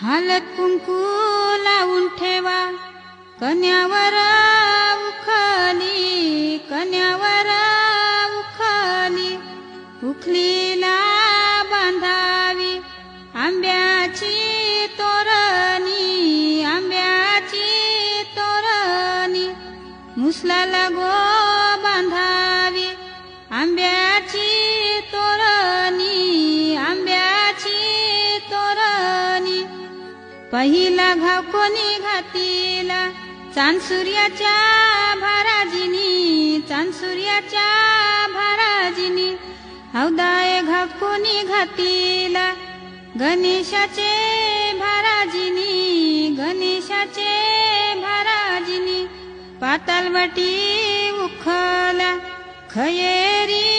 हालत कुंकू लावून ठेवा कन्यावर उखली, कन्यावर उखली, उखलीला बांधावी आंब्याची तोरणी, आंब्याची तोरणी, मुसलाला गो बांधावी आंब्याची तोरणी, आंब्याची तोरणी. पहिला घाव कोणी घातीला चांद सूर्याच्या भाराजिनी, चांद सूर्याच्या भाराजिनी. हौदाय घाव कोणी घातीला गणेशाचे भाराजिनी, गणेशाचे भाराजिनी. पातालवाटी उखला खयेरी